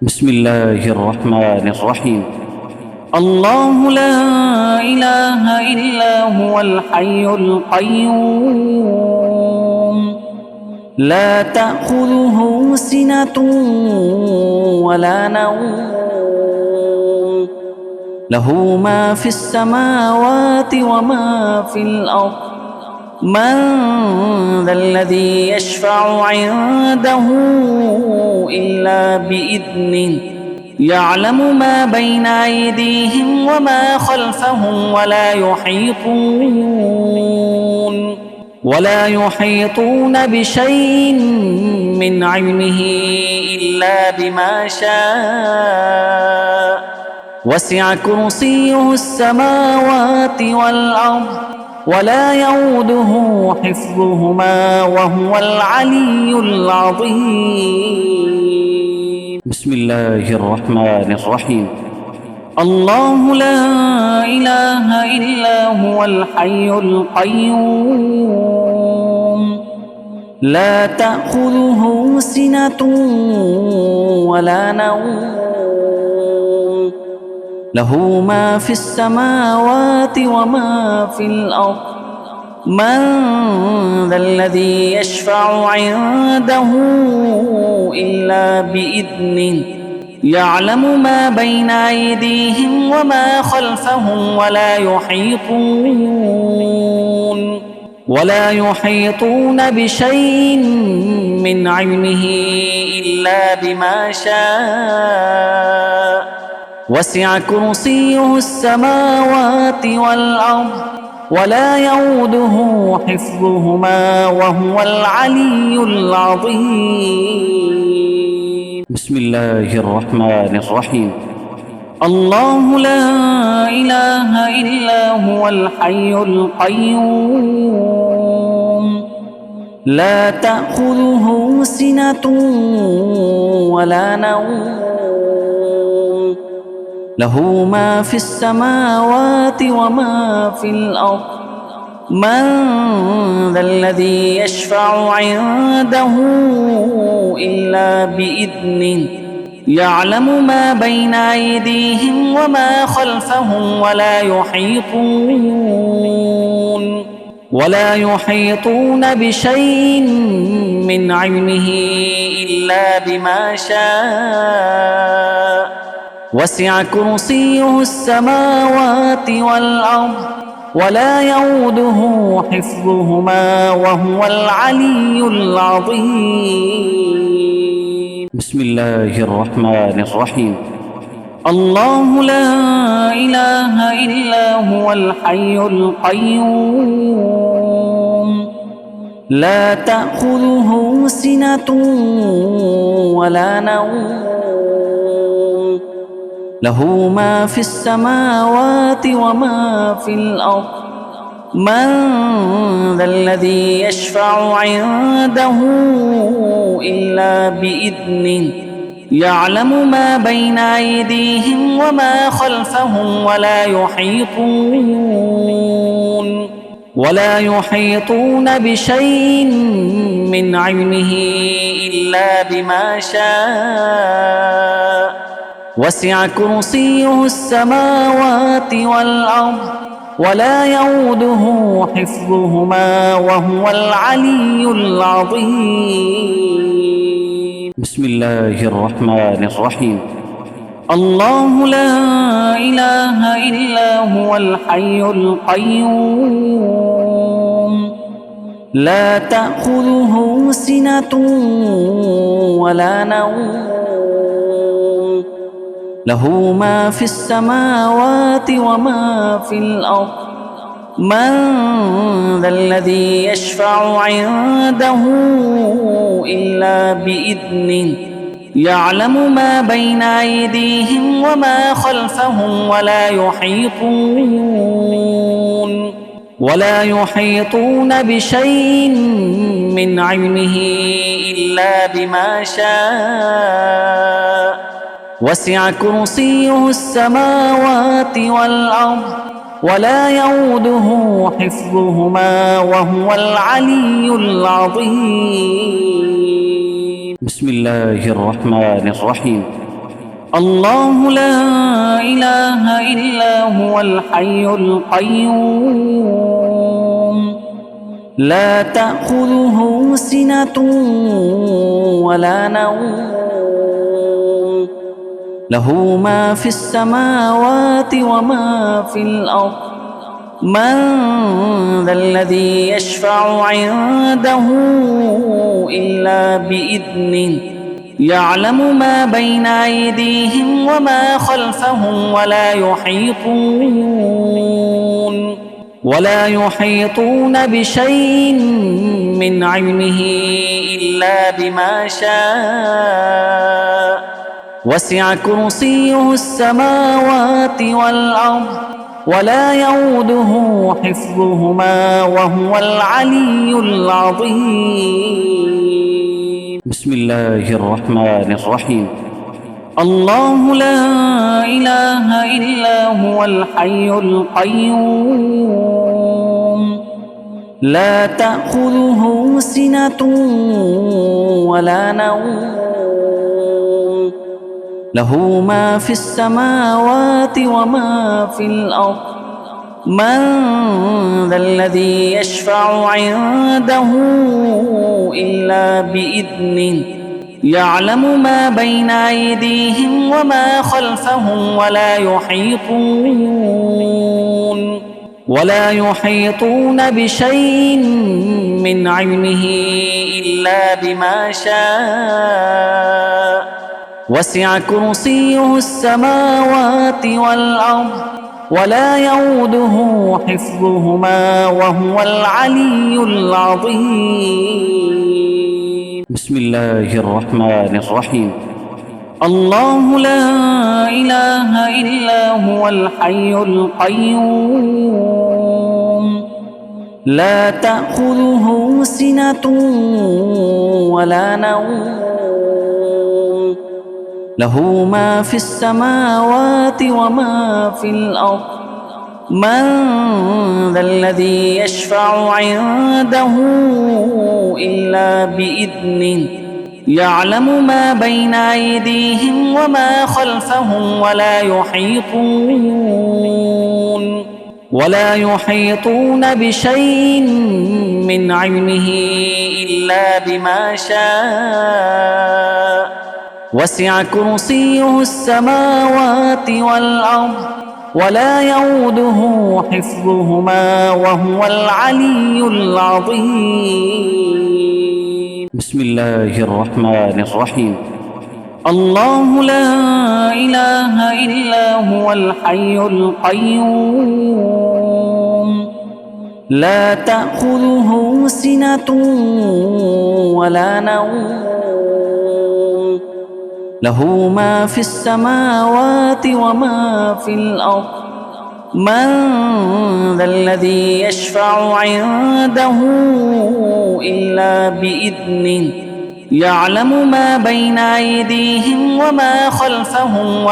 بسم الله الرحمن الرحيم. الله لا إله إلا هو الحي القيوم لا تأخذه سنة ولا نوم له ما في السماوات وما في الأرض من ذا الذي يشفع عنده إلا بإذنه يعلم ما بين أيديهم وما خلفهم ولا يحيطون بشيء من علمه إلا بما شاء وسع كرسيه السماوات والأرض ولا يؤوده حفظهما وهو العلي العظيم. بسم الله الرحمن الرحيم. الله لا إله إلا هو الحي القيوم لا تأخذه سنة ولا نوم له ما في السماوات وما في الأرض من ذا الذي يشفع عنده إلا بإذنه يعلم ما بين أيديهم وما خلفهم ولا يحيطون بشيء من علمه إلا بما شاء وسع كرسيه السماوات والأرض ولا يؤوده حفظهما وهو العلي العظيم. بسم الله الرحمن الرحيم. الله لا إله إلا هو الحي القيوم لا تأخذه سنة ولا نوم له ما في السماوات وما في الأرض من ذا الذي يشفع عنده إلا بإذنه يعلم ما بين أيديهم وما خلفهم ولا يحيطون بشيء من علمه إلا بما شاء وسع كرسيه السماوات والأرض ولا يؤوده حفظهما وهو العلي العظيم. بسم الله الرحمن الرحيم. الله لا إله إلا هو الحي القيوم لا تأخذه سنة ولا نوم له ما في السماوات وما في الأرض من ذا الذي يشفع عنده إلا بإذنه يعلم ما بين أيديهم وما خلفهم ولا يحيطون بشيء من علمه إلا بما شاء وسع كرسيه السماوات والأرض ولا يؤوده حفظهما وهو العلي العظيم. بسم الله الرحمن الرحيم. الله لا إله إلا هو الحي القيوم لا تأخذه سنة ولا نوم له ما في السماوات وما في الأرض من ذا الذي يشفع عنده إلا بإذنه يعلم ما بين أيديهم وما خلفهم ولا يحيطون بشيء من علمه إلا بما شاء وسع كرسيه السماوات والأرض ولا يؤوده حفظهما وهو العلي العظيم. بسم الله الرحمن الرحيم. الله لا إله إلا هو الحي القيوم لا تأخذه سنة ولا نوم له ما في السماوات وما في الأرض من ذا الذي يشفع عنده إلا بإذنه يعلم ما بين أيديهم وما خلفهم ولا يحيطون بشيء من علمه إلا بما شاء وسع كرسيه السماوات والأرض ولا يؤوده حفظهما وهو العلي العظيم. بسم الله الرحمن الرحيم. الله لا إله إلا هو الحي القيوم لا تأخذه سنة ولا نوم له ما في السماوات وما في الأرض من ذا الذي يشفع عنده إلا بإذنه يعلم ما بين أيديهم وما خلفهم ولا يحيطون بشيء من علمه إلا بما شاء وسع كرسيه السماوات والأرض ولا يؤوده حفظهما وهو العلي العظيم. بسم الله الرحمن الرحيم. الله لا إله إلا هو الحي القيوم لا تأخذه سنة ولا نوم له ما في السماوات وما في الأرض من ذا الذي يشفع عنده إلا بإذنه يعلم ما بين أيديهم وما خلفهم ولا يحيطون بشيء من علمه إلا بما شاء وسع كرسيه السماوات والأرض ولا يؤوده حفظهما وهو العلي العظيم. بسم الله الرحمن الرحيم. الله لا إله إلا هو الحي القيوم لا تأخذه سنة ولا نوم له ما في السماوات وما في الأرض من ذا الذي يشفع عنده إلا بإذنه يعلم ما بين أيديهم وما خلفهم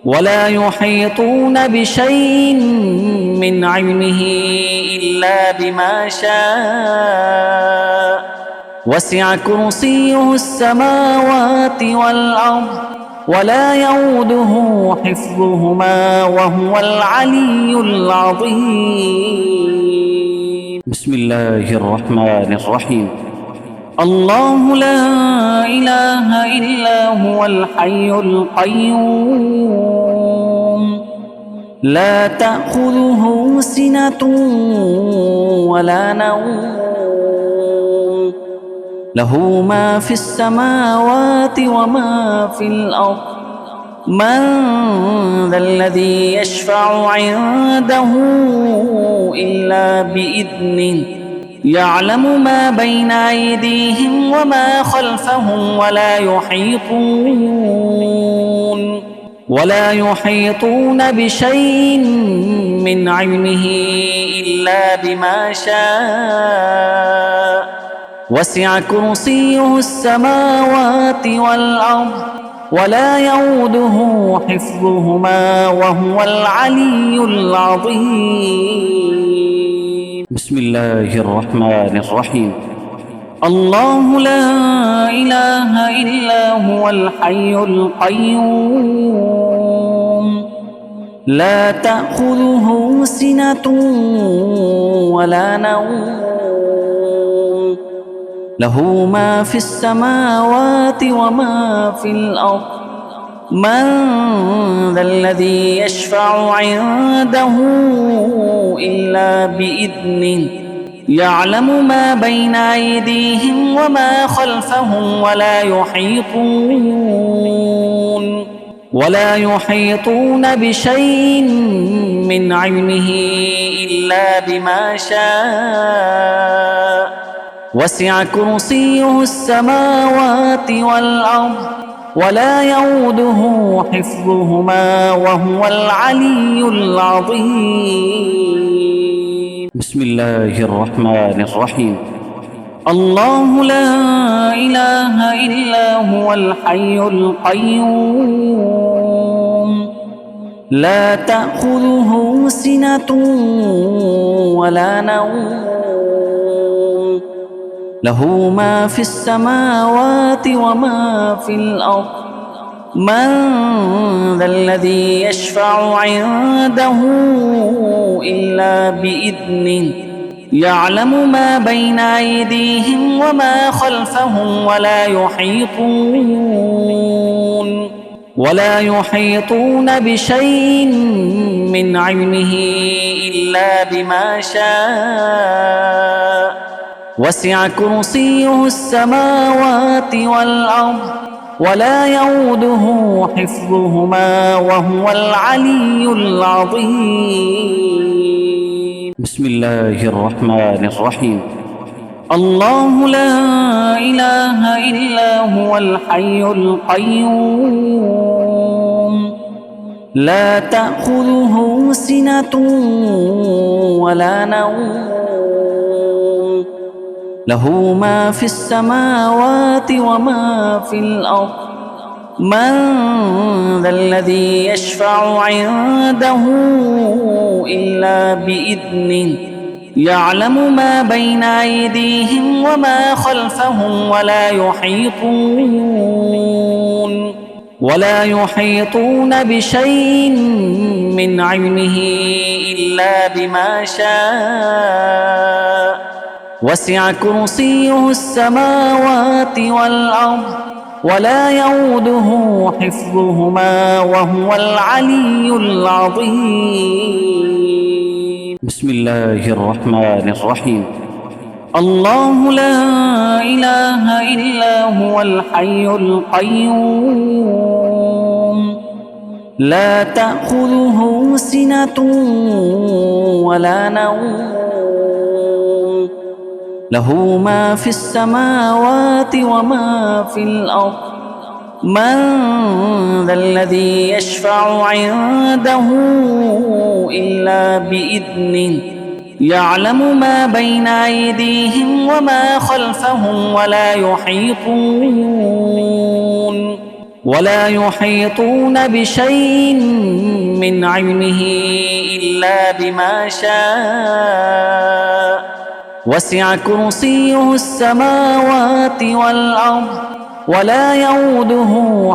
ولا يحيطون بشيء من علمه إلا بما شاء وسع كرسيه السماوات والأرض ولا يؤوده حفظهما وهو العلي العظيم. بسم الله الرحمن الرحيم. الله لا إله إلا هو الحي القيوم لا تأخذه سنة ولا نوم له ما في السماوات وما في الأرض من ذا الذي يشفع عنده إلا بإذنه يعلم ما بين أيديهم وما خلفهم ولا يحيطون بشيء من علمه إلا بما شاء وسع كرسيه السماوات والأرض ولا يؤوده حفظهما وهو العلي العظيم. بسم الله الرحمن الرحيم. الله لا إله إلا هو الحي القيوم لا تأخذه سنة ولا نوم له ما في السماوات وما في الأرض من ذا الذي يشفع عنده إلا بإذنه يعلم ما بين أيديهم وما خلفهم ولا يحيطون بشيء من علمه إلا بما شاء وسع كرسيه السماوات والأرض ولا يؤوده حفظهما وهو العلي العظيم. بسم الله الرحمن الرحيم. الله لا إله إلا هو الحي القيوم لا تأخذه سنة ولا نوم له ما في السماوات وما في الأرض من ذا الذي يشفع عنده إلا بإذنه يعلم ما بين أيديهم وما خلفهم ولا يحيطون بشيء من علمه إلا بما شاء وسع كرسيه السماوات والأرض ولا يؤوده حفظهما وهو العلي العظيم. بسم الله الرحمن الرحيم. الله لا إله إلا هو الحي القيوم لا تأخذه سنة ولا نوم له ما في السماوات وما في الأرض من ذا الذي يشفع عنده إلا بإذنه يعلم ما بين أيديهم وما خلفهم ولا يحيطون بشيء من علمه إلا بما شاء وسع كرسيه السماوات والأرض ولا يؤوده حفظهما وهو العلي العظيم. بسم الله الرحمن الرحيم. الله لا إله إلا هو الحي القيوم لا تأخذه سنة ولا نوم له ما في السماوات وما في الأرض من ذا الذي يشفع عنده إلا بإذنه يعلم ما بين أيديهم وما خلفهم ولا يحيطون بشيء من علمه إلا بما شاء وسع كرسيه السماوات والأرض ولا يؤوده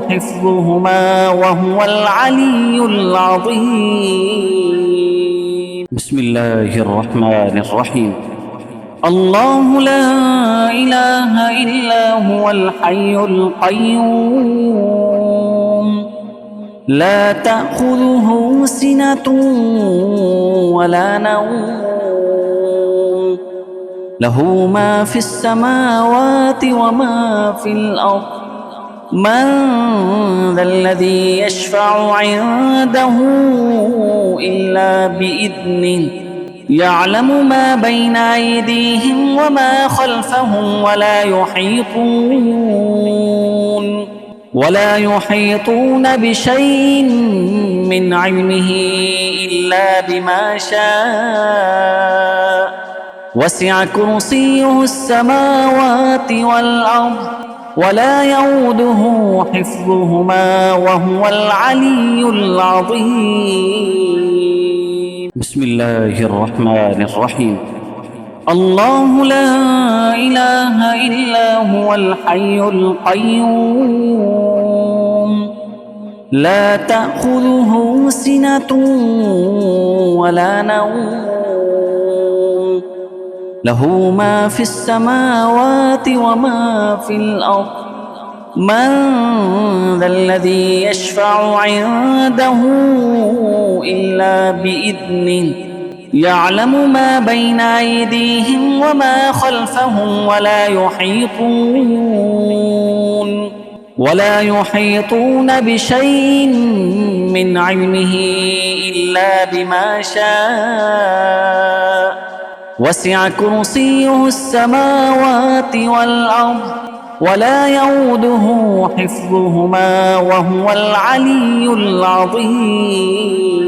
حفظهما وهو العلي العظيم. بسم الله الرحمن الرحيم. الله لا إله إلا هو الحي القيوم لا تأخذه سنة ولا نوم له ما في السماوات وما في الأرض من ذا الذي يشفع عنده إلا بإذنه يعلم ما بين أيديهم وما خلفهم ولا يحيطون بشيء من علمه إلا بما شاء وسع كرسيه السماوات والأرض ولا يؤوده حفظهما وهو العلي العظيم. بسم الله الرحمن الرحيم. الله لا إله إلا هو الحي القيوم لا تأخذه سنة ولا نوم له ما في السماوات وما في الأرض من ذا الذي يشفع عنده إلا بإذنه يعلم ما بين أيديهم وما خلفهم ولا يحيطون بشيء من علمه إلا بما شاء وسع كرسيه السماوات والأرض ولا يؤوده حفظهما وهو العلي العظيم.